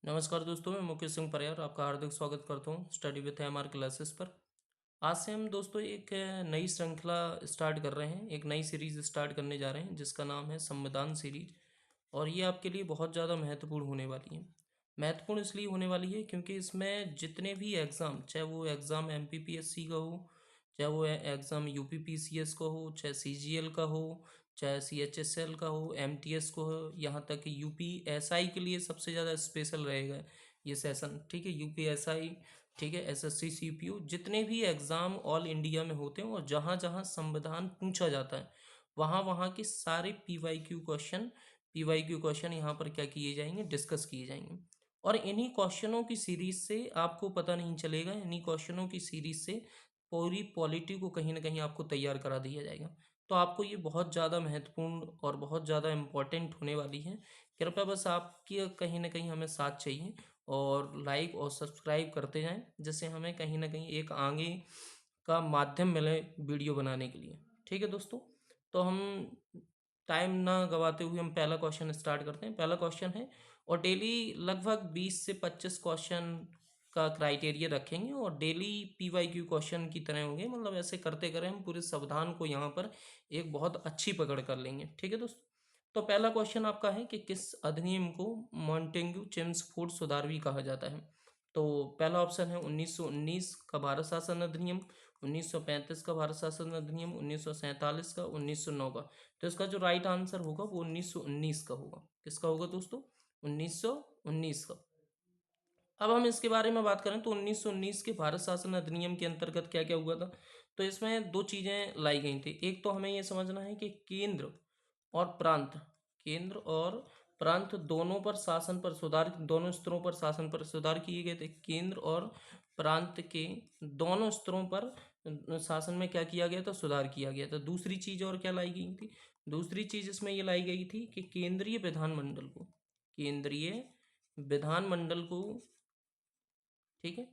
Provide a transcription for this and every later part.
नमस्कार दोस्तों, मैं मुकेश सिंह परियार आपका हार्दिक स्वागत करता हूँ स्टडी विथ एमआर क्लासेस पर। आज से हम दोस्तों एक नई श्रृंखला स्टार्ट कर रहे हैं, एक नई सीरीज स्टार्ट करने जा रहे हैं जिसका नाम है संविधान सीरीज। और ये आपके लिए बहुत ज़्यादा महत्वपूर्ण होने वाली है। महत्वपूर्ण इसलिए होने वाली है क्योंकि इसमें जितने भी एग्ज़ाम, चाहे वो एग्ज़ाम एमपीपीएससी का हो, चाहे वो एग्ज़ाम यूपीपीसीएस का हो, चाहे सीजीएल का हो, चाहे सीएचएसएल का हो, एमटीएस को हो, यहाँ तक कि यूपीएसआई के लिए सबसे ज़्यादा स्पेशल रहेगा ये सेशन। ठीक है, यूपीएसआई, ठीक है, एसएससी सीपीयू, जितने भी एग्ज़ाम ऑल इंडिया में होते हैं और जहाँ जहाँ संविधान पूछा जाता है वहाँ वहाँ के सारे पीवाईक्यू क्वेश्चन यहाँ पर क्या किए जाएंगे, डिस्कस किए जाएंगे। और इन्हीं क्वेश्चनों की सीरीज से आपको पता नहीं चलेगा, इन्हीं क्वेश्चनों की सीरीज से पूरी पॉलिटी को कहीं ना कहीं आपको तैयार करा दिया जाएगा। तो आपको ये बहुत ज़्यादा महत्वपूर्ण और बहुत ज़्यादा इम्पोर्टेंट होने वाली है। कृपया बस आपकी कहीं ना कहीं हमें साथ चाहिए और लाइक और सब्सक्राइब करते जाएं, जिससे हमें कहीं ना कहीं एक आगे का माध्यम मिले वीडियो बनाने के लिए। ठीक है दोस्तों, तो हम टाइम ना गवाते हुए हम पहला क्वेश्चन स्टार्ट करते हैं। पहला क्वेश्चन है, और डेली लगभग 20 से 25 क्वेश्चन का क्राइटेरिया रखेंगे और डेली पीवाईक्यू क्वेश्चन की तरह होंगे, मतलब ऐसे करते करें हम पूरे संविधान को यहाँ पर एक बहुत अच्छी पकड़ कर लेंगे। ठीक है दोस्तों, तो पहला क्वेश्चन आपका है कि किस अधिनियम को मॉन्टेग्यू चेम्सफोर्ड सुधारवी कहा जाता है। तो पहला ऑप्शन है 1919 का भारत शासन अधिनियम, 1935 का भारत शासन अधिनियम, 1947 का, 1909 का। तो इसका जो राइट आंसर होगा वो 1919 का होगा। किसका होगा दोस्तों? 1919 का। अब हम इसके बारे में बात करें तो 1919 के भारत शासन अधिनियम के अंतर्गत क्या क्या हुआ था। तो इसमें दो चीज़ें लाई गई थी। एक तो हमें ये समझना है कि केंद्र और प्रांत दोनों पर शासन पर सुधार, दोनों स्तरों पर शासन पर सुधार किए गए थे। केंद्र और प्रांत के दोनों स्तरों पर शासन में क्या किया गया था, सुधार किया गया था। दूसरी चीज़ और क्या लाई गई थी? दूसरी चीज़ इसमें ये लाई गई थी कि केंद्रीय विधानमंडल को, ठीक है,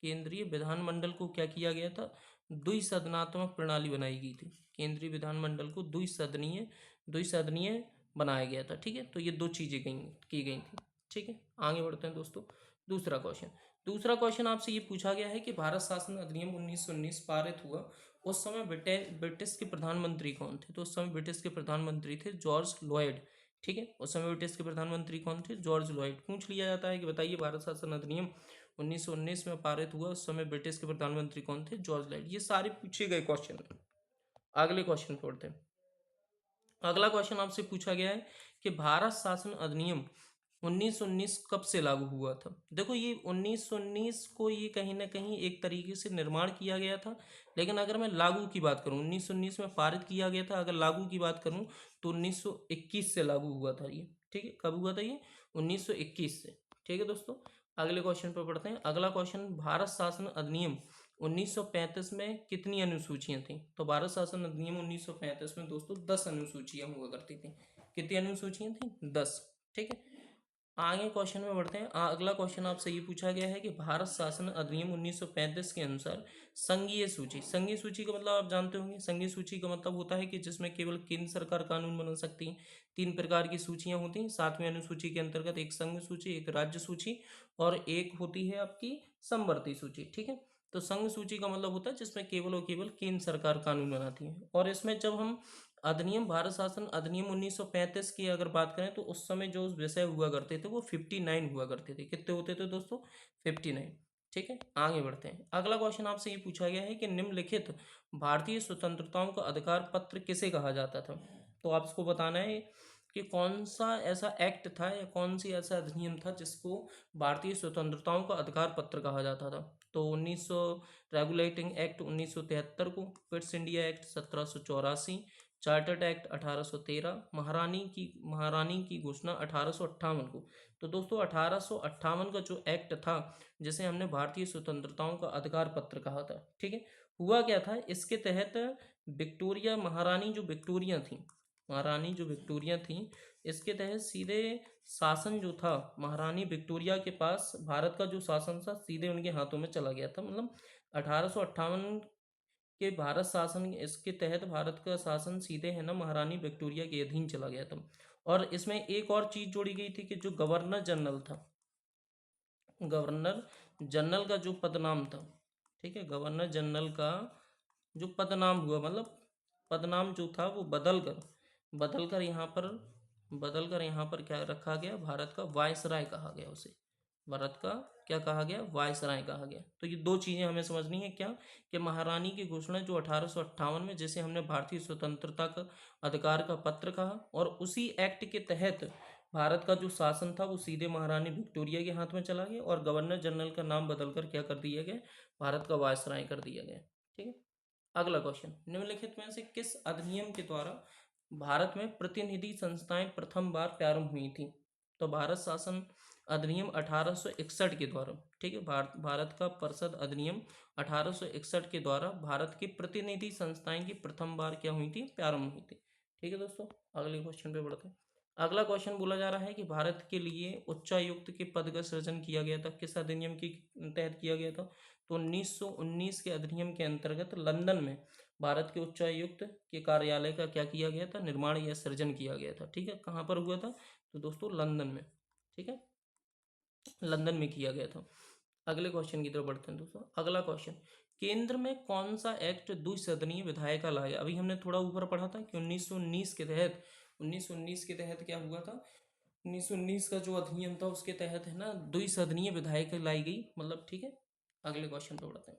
केंद्रीय विधानमंडल को क्या किया गया था? द्विसदनात्मक प्रणाली बनाई गई थी। केंद्रीय विधानमंडल को द्विसदनीय बनाया गया था। ठीक है, तो ये दो चीजें की गई थी। ठीक है, आगे बढ़ते हैं दोस्तों। दूसरा क्वेश्चन आपसे ये पूछा गया है कि भारत शासन अधिनियम 1919 पारित हुआ, उस समय ब्रिटिश के प्रधानमंत्री कौन थे? तो उस समय ब्रिटिश के प्रधानमंत्री थे जॉर्ज लॉयड। ठीक है, उस समय ब्रिटिश के प्रधानमंत्री कौन थे? George Lloyd. पूछ लिया जाता है कि बताइए भारत शासन अधिनियम 1919 में पारित हुआ, उस समय ब्रिटिश के प्रधानमंत्री कौन थे? जॉर्ज लाइड। ये सारे पूछे गए क्वेश्चन हैं। अगले क्वेश्चन पे बढ़ते हैं। अगला क्वेश्चन आपसे पूछा गया है कि भारत शासन अधिनियम 1919 कब से लागू हुआ था। देखो, ये 1919 को ये कहीं ना कहीं एक तरीके से निर्माण किया गया था, लेकिन अगर मैं लागू की बात करूं, 1919 में पारित किया गया था, अगर लागू की बात करूं तो 1921 से लागू हुआ था ये। ठीक है, कब हुआ था ये? 1921 से। ठीक है दोस्तों, अगले क्वेश्चन पर पढ़ते हैं। अगला क्वेश्चन, भारत शासन अधिनियम 1935 में कितनी अनुसूचियां थी? तो भारत शासन अधिनियम 1935 में दोस्तों 10 अनुसूचियां हुआ करती थी। कितनी अनुसूचियां थी? 10। ठीक है, आगे क्वेश्चन में बढ़ते हैं। अगला क्वेश्चन आपसे ये पूछा गया है कि भारत शासन अधिनियम 1935 के अनुसार संघीय सूची का मतलब आप जानते होंगे। संघीय सूची का मतलब होता है कि जिसमें केवल केंद्र सरकार कानून बना सकती है। तीन प्रकार की सूचियां होती हैं। 7वीं अनुसूची के अंतर्गत एक संघ सूची, एक राज्य सूची और एक होती है आपकी समवर्ती सूची। ठीक है, तो संघ सूची का मतलब होता है जिसमें केवल और केवल केंद्र सरकार कानून बनाती है। और इसमें जब हम अधिनियम, भारत शासन अधिनियम 1935 की अगर बात करें तो उस समय जो विषय हुआ करते थे वो 59 हुआ करते थे। कितने होते थे दोस्तों? 59। ठीक है, आगे बढ़ते हैं। अगला क्वेश्चन आपसे ये पूछा गया है कि निम्नलिखित भारतीय स्वतंत्रताओं का अधिकार पत्र किसे कहा जाता था। तो आपको बताना है कि कौन सा ऐसा एक्ट था या कौन सी ऐसा अधिनियम था जिसको भारतीय स्वतंत्रताओं का अधिकार पत्र कहा जाता था। तो 1900 रेगुलेटिंग एक्ट 1973 को, Pitt's India act 1784, chartered act 1813, महारानी की घोषणा 1858 को। तो दोस्तों 1858 का जो एक्ट था जिसे हमने भारतीय स्वतंत्रताओं का अधिकार पत्र कहा था। ठीक है, हुआ क्या था इसके तहत? विक्टोरिया महारानी जो विक्टोरिया थी, इसके तहत सीधे शासन जो था महारानी विक्टोरिया के पास, भारत का जो शासन था सीधे उनके हाथों में चला गया था। मतलब 1858 के भारत शासन, इसके तहत भारत का शासन सीधे है ना महारानी विक्टोरिया के अधीन चला गया था। और इसमें एक और चीज जोड़ी गई थी कि जो गवर्नर जनरल था, गवर्नर जनरल का जो पदनाम था, ठीक है, गवर्नर जनरल का जो पदनाम हुआ, मतलब पदनाम जो था वो बदल कर यहाँ पर क्या रखा गया, भारत का वायसराय कहा गया उसे। भारत का क्या कहा गया, वायसराय कहा गया। तो ये दो चीज़ें हमें समझनी है, क्या कि महारानी की घोषणा जो 1858 में, जिसे हमने भारतीय स्वतंत्रता का अधिकार का पत्र कहा, और उसी एक्ट के तहत भारत का जो शासन था वो सीधे महारानी विक्टोरिया के हाथ में चला गया, और गवर्नर जनरल का नाम बदलकर क्या कर दिया गया, भारत का वायसराय कर दिया गया। ठीक है। अगला क्वेश्चन, निम्नलिखित में से किस अधिनियम के द्वारा भारत में प्रतिनिधि संस्थाएं प्रथम बार प्रारंभ हुई थी? तो भारत शासन अधिनियम 1861 के द्वारा, ठीक है, भारत का परिषद अधिनियम 1861 के द्वारा भारत की प्रतिनिधि संस्थाएं की प्रथम बार क्या हुई थी, प्रारंभ हुई थी। ठीक है दोस्तों, अगले क्वेश्चन पे बढ़ते हैं। अगला क्वेश्चन बोला जा रहा है कि भारत के लिए उच्चायुक्त के पद का सृजन किया गया था, किस अधिनियम के तहत किया गया था? तो 1919 के अधिनियम के अंतर्गत लंदन में भारत के उच्चायुक्त के कार्यालय का क्या किया गया था, निर्माण या सृजन किया गया था। ठीक है, कहाँ पर हुआ था? तो दोस्तों लंदन में, ठीक है, लंदन में किया गया था। अगले क्वेश्चन की तरफ बढ़ते हैं दोस्तों। अगला क्वेश्चन, केंद्र में कौन सा एक्ट द्विसदनीय विधायिका लाया? अभी हमने थोड़ा ऊपर पढ़ा था कि 1919 के तहत क्या हुआ था, 1919 का जो अधिनियम था उसके तहत है ना द्विसदनीय विधायिका लाई गई, मतलब ठीक है। अगले क्वेश्चन पे बढ़ते हैं।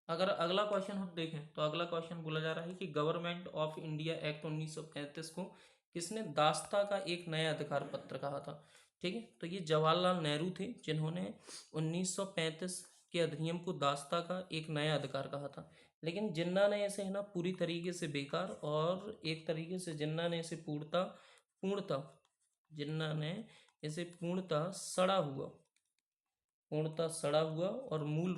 अगर अगला क्वेश्चन हम देखें तो अगला क्वेश्चन बोला जा रहा है कि गवर्नमेंट ऑफ इंडिया एक्ट 1935 को किसने दास्ता का एक नया अधिकार पत्र कहा था? ठीक है, तो ये जवाहरलाल नेहरू थे जिन्होंने 1935 के अधिनियम को दास्ता का एक नया अधिकार कहा था। लेकिन जिन्ना ने इसे है ना पूरी तरीके से बेकार, और एक तरीके से जिन्ना ने इसे पूर्णतः जिन्ना ने इसे पूर्णतः सड़ा हुआ और मूल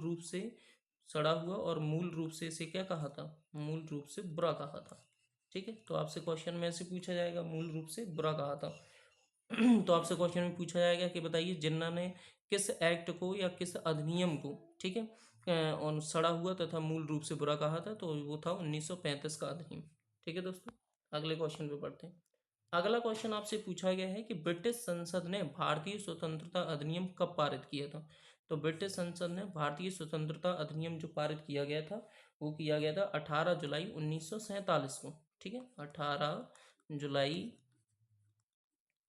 रूप से इसे क्या कहा था, मूल रूप से बुरा कहा था। ठीक है, तो आपसे क्वेश्चन में ऐसे पूछा जाएगा, मूल रूप से बुरा कहा था। तो आपसे क्वेश्चन में पूछा जाएगा कि बताइए जिन्ना ने किस एक्ट को या किस अधिनियम को, ठीक है, और सड़ा हुआ तथा मूल रूप से बुरा कहा था? तो वो था 1935 का अधिनियम। ठीक है दोस्तों, अगले क्वेश्चन पे बढ़ते हैं। अगला क्वेश्चन आपसे पूछा गया है कि ब्रिटिश संसद ने भारतीय स्वतंत्रता अधिनियम कब पारित किया था? तो ब्रिटिश संसद ने भारतीय स्वतंत्रता अधिनियम जो पारित किया गया था वो किया गया था 18 जुलाई 1947 को। ठीक है, 18 जुलाई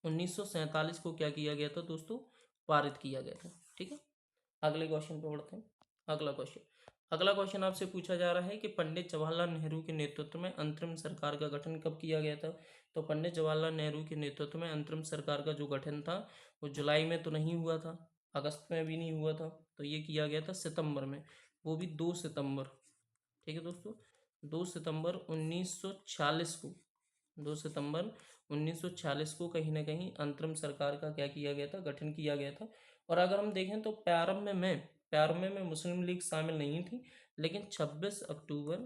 1947 को क्या किया गया था दोस्तों, पारित किया गया था। ठीक है, अगले क्वेश्चन पे बढ़ते हैं। अगला क्वेश्चन आपसे पूछा जा रहा है कि पंडित जवाहरलाल नेहरू के नेतृत्व में अंतरिम सरकार का गठन कब किया गया था? तो पंडित जवाहरलाल नेहरू के नेतृत्व में अंतरिम सरकार का जो गठन था वो जुलाई में तो नहीं हुआ था, अगस्त में भी नहीं हुआ था, तो ये किया गया था सितंबर में, वो भी 2 सितंबर। ठीक है दोस्तों, 2 सितंबर 1946 को, 2 सितंबर 1946 को कहीं ना कहीं अंतरिम सरकार का क्या किया गया था, गठन किया गया था। और अगर हम देखें तो प्रारंभ में मुस्लिम लीग शामिल नहीं थी, लेकिन 26 अक्टूबर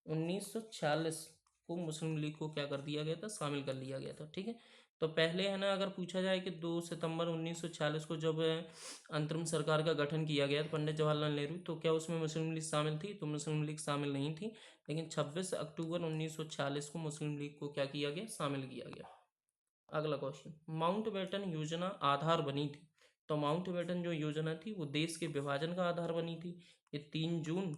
1946 को मुस्लिम लीग को क्या कर दिया गया था, शामिल कर लिया गया था। ठीक है, तो पहले है ना अगर पूछा जाए कि 2 सितंबर 1946 को जब अंतरिम सरकार का गठन किया गया पंडित जवाहरलाल नेहरू, तो क्या उसमें मुस्लिम लीग शामिल थी? तो मुस्लिम लीग शामिल नहीं थी, लेकिन 26 अक्टूबर 1946 को मुस्लिम लीग को क्या किया गया, शामिल किया गया। अगला क्वेश्चन, माउंटबेटन योजना आधार बनी थी? तो माउंटबेटन जो योजना थी वो देश के विभाजन का आधार बनी थी। ये 3 जून,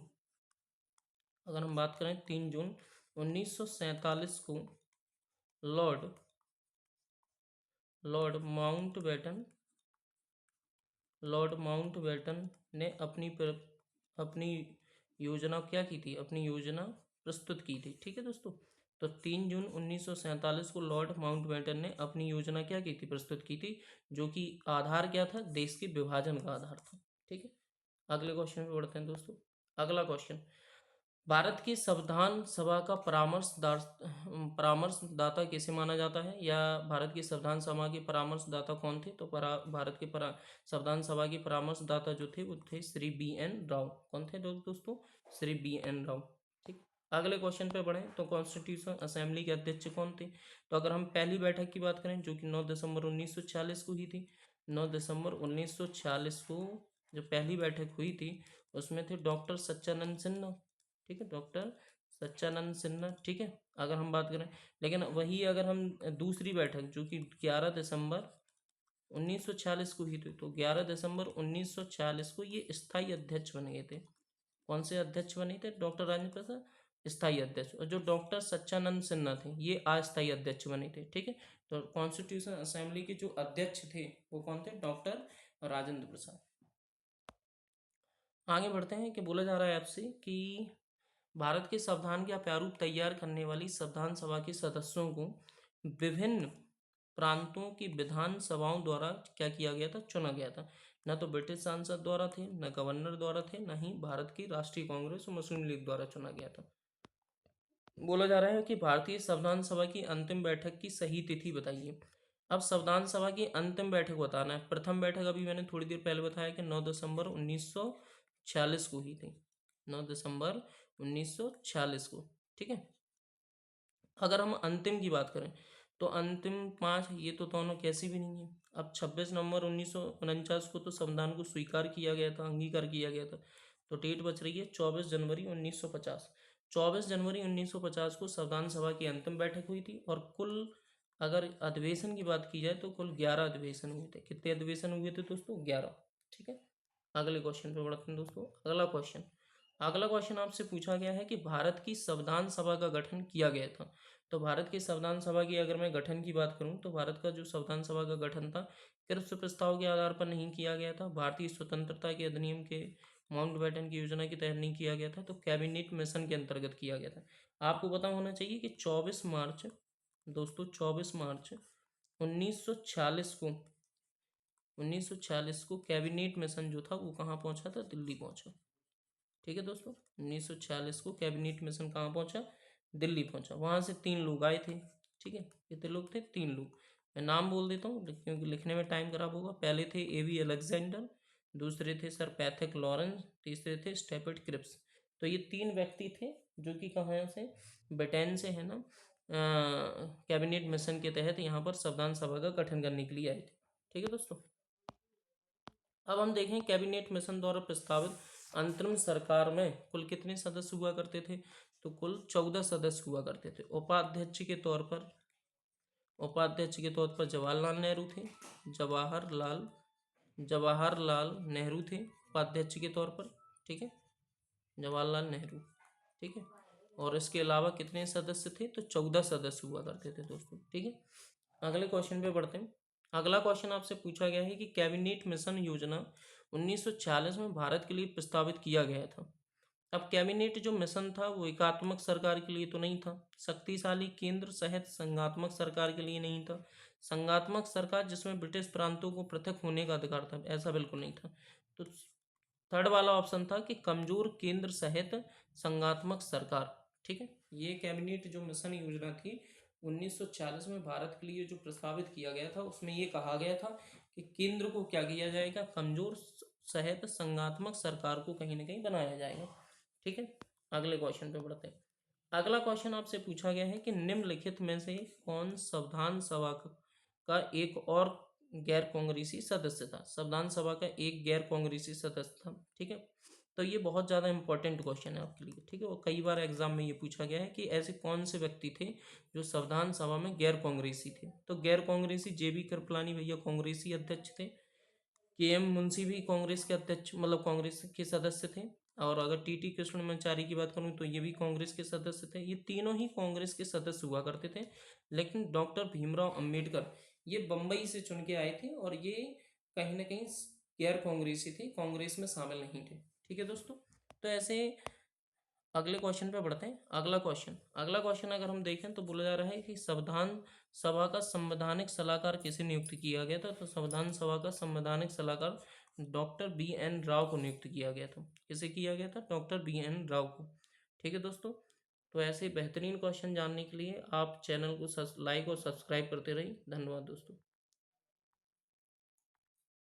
अगर हम बात करें 3 जून 1947 को Lord Lord Mountbatten Lord Mountbatten ने अपनी योजना क्या की थी, अपनी योजना प्रस्तुत की थी। ठीक है दोस्तों, तो 3 जून 1947 को लॉर्ड माउंटबेटन ने अपनी योजना क्या की थी, प्रस्तुत की थी, जो कि आधार क्या था, देश के विभाजन का आधार था। ठीक है, अगले क्वेश्चन पे बढ़ते हैं दोस्तों। अगला क्वेश्चन, भारत की संविधान सभा का परामर्शदाता किसे माना जाता है, या भारत की संविधान सभा के परामर्शदाता कौन थे? तो भारत के संविधान सभा के परामर्शदाता जो थे वो थे श्री बी एन राव। कौन थे दोस्तों? Shri B N Rao. ठीक, अगले क्वेश्चन पे बढ़े तो कॉन्स्टिट्यूशन असेंबली के अध्यक्ष कौन थे? तो अगर हम पहली बैठक की बात करें जो कि 9 दिसंबर 1946 को हुई थी, 9 दिसंबर 1946 को जो पहली बैठक हुई थी उसमें थे डॉक्टर सच्चानंद सिन्हा। ठीक है, डॉक्टर सच्चानंद सिन्हा। ठीक है, अगर हम बात करें। लेकिन वही अगर हम दूसरी बैठक जो कि 11 दिसंबर 1946 को ही थी, तो 11 दिसंबर 1946 को ये स्थायी अध्यक्ष बन गए थे। कौन से अध्यक्ष बने थे? डॉक्टर राजेंद्र प्रसाद स्थायी अध्यक्ष, और जो डॉक्टर सच्चानंद सिन्हा थे ये अस्थायी अध्यक्ष बने थे। ठीक है, तो कॉन्स्टिट्यूशन असेंबली के जो अध्यक्ष थे वो कौन थे? डॉक्टर राजेंद्र प्रसाद। आगे बढ़ते हैं कि बोला जा रहा है आपसे कि भारत के संविधान का प्रारूप तैयार करने वाली संविधान सभा के सदस्यों को विभिन्न प्रांतों की विधान सभाओं द्वारा क्या किया गया था? चुना गया था। न तो ब्रिटिश सांसद द्वारा थे, न गवर्नर द्वारा थे, न ही भारत की राष्ट्रीय कांग्रेस और मुस्लिम लीग द्वारा चुना गया था। बोला जा रहा है कि भारतीय संविधान सभा की अंतिम बैठक की सही तिथि बताइए। अब संविधान सभा की अंतिम बैठक बताना है। प्रथम बैठक अभी मैंने थोड़ी देर पहले बताया कि 9 दिसंबर 1946 को ही थी, 9 दिसंबर 1946 को। ठीक है, अगर हम अंतिम की बात करें तो अंतिम पाँच ये तो दोनों कैसी भी नहीं है। अब 26 नवंबर 1949 को तो संविधान को स्वीकार किया गया था, अंगीकार किया गया था, तो डेट बच रही है 24 जनवरी 1950। 24 जनवरी 1950 को संविधान सभा की अंतिम बैठक हुई थी, और कुल अगर अधिवेशन की बात की जाए तो कुल 11 अधिवेशन हुए थे। कितने अधिवेशन हुए थे दोस्तों? 11। ठीक है, अगले क्वेश्चन पे बढ़ते हैं दोस्तों। अगला क्वेश्चन आपसे पूछा गया है कि भारत की संविधान सभा का गठन किया गया था। तो भारत की संविधान सभा की अगर मैं गठन की बात करूं तो भारत का जो संविधान सभा का गठन था कृष्ण प्रस्ताव के आधार पर नहीं किया गया था, भारतीय स्वतंत्रता के अधिनियम के माउंटबेटन की योजना के तहत नहीं किया गया था, तो कैबिनेट मिशन के अंतर्गत किया गया था। आपको पता होना चाहिए कि 24 मार्च दोस्तों, 24 मार्च 1946 को 1946 को कैबिनेट मिशन जो था वो कहाँ पहुंचा था? दिल्ली पहुंचा। ठीक है दोस्तों, 1946 को कैबिनेट मिशन कहाँ पहुंचा? दिल्ली पहुंचा। वहां से 3 लोग आए थे। ठीक है, कितने लोग थे? 3 लोग। मैं नाम बोल देता हूँ क्योंकि लिखने में टाइम खराब होगा। पहले थे एवी अलेक्जेंडर, दूसरे थे सर पैथिक लॉरेंस, तीसरे थे स्टेफर्ड क्रिप्स। तो ये 3 व्यक्ति थे जो कि कहाँ से? ब्रिटेन से, है ना, कैबिनेट मिशन के तहत यहाँ पर संविधान सभा का गठन करने के लिए आए थे। ठीक है दोस्तों, अब हम देखें कैबिनेट मिशन द्वारा प्रस्तावित अंतरिम सरकार में कुल कितने सदस्य हुआ करते थे? तो कुल 14 सदस्य हुआ करते थे। उपाध्यक्ष के तौर पर जवाहरलाल नेहरू थे। जवाहरलाल जवाहरलाल नेहरू थे उपाध्यक्ष के तौर पर। ठीक है, जवाहरलाल नेहरू। ठीक है, और इसके अलावा कितने सदस्य थे? तो 14 सदस्य हुआ करते थे दोस्तों। ठीक है, अगले क्वेश्चन पे बढ़ते हैं। अगला क्वेश्चन आपसे पूछा गया है कि कैबिनेट मिशन योजना 1946 में भारत के लिए प्रस्तावित किया गया था। अब कैबिनेट जो मिशन था वो एकात्मक सरकार के लिए तो नहीं था, शक्तिशाली केंद्र सहित संघात्मक सरकार के लिए नहीं था, संघात्मक सरकार जिसमें ब्रिटिश प्रांतों को पृथक होने का अधिकार था, ऐसा बिल्कुल नहीं था। तो थर्ड वाला ऑप्शन था कि कमजोर केंद्र सहित संघात्मक सरकार। ठीक है, ये कैबिनेट जो मिशन योजना थी 1940 में भारत के लिए जो प्रस्तावित किया गया था उसमें ये कहा गया था कि केंद्र को क्या किया जाएगा? कमजोर सहित संघात्मक सरकार को कहीं ना कहीं बनाया जाएगा। ठीक है, अगले क्वेश्चन पे बढ़ते हैं। अगला क्वेश्चन आपसे पूछा गया है कि निम्नलिखित में से कौन संविधान सभा का एक और गैर कांग्रेसी सदस्य था? संविधान सभा का एक गैर कांग्रेसी सदस्य था। ठीक है, तो ये बहुत ज़्यादा इंपॉर्टेंट क्वेश्चन है आपके लिए। ठीक है, और कई बार एग्जाम में ये पूछा गया है कि ऐसे कौन से व्यक्ति थे जो संविधान सभा में गैर कांग्रेसी थे। तो गैर कांग्रेसी जेबी कृपलानी भैया कांग्रेसी अध्यक्ष थे, के एम मुंशी भी कांग्रेस के अध्यक्ष मतलब कांग्रेस के सदस्य थे, और अगर टीटी कृष्णमाचारी की बात करूं तो ये भी कांग्रेस के सदस्य थे। ये तीनों ही कांग्रेस के सदस्य हुआ करते थे, लेकिन डॉक्टर भीमराव अंबेडकर ये बम्बई से चुन के आए थे, और ये कहीं ना कहीं गैर कांग्रेसी थे, कांग्रेस में शामिल नहीं थे। ठीक है दोस्तों, तो ऐसे अगले क्वेश्चन पे बढ़ते हैं। अगला क्वेश्चन अगर हम देखें तो बोला जा रहा है कि संविधान सभा का संवैधानिक सलाहकार किसे नियुक्त किया गया था? तो संविधान सभा का संवैधानिक सलाहकार डॉक्टर बी एन राव को नियुक्त किया गया था। किसे किया गया था? डॉक्टर बी एन राव को। ठीक है दोस्तों, तो ऐसे बेहतरीन क्वेश्चन जानने के लिए आप चैनल को लाइक और सब्सक्राइब करते रहिए। धन्यवाद दोस्तों।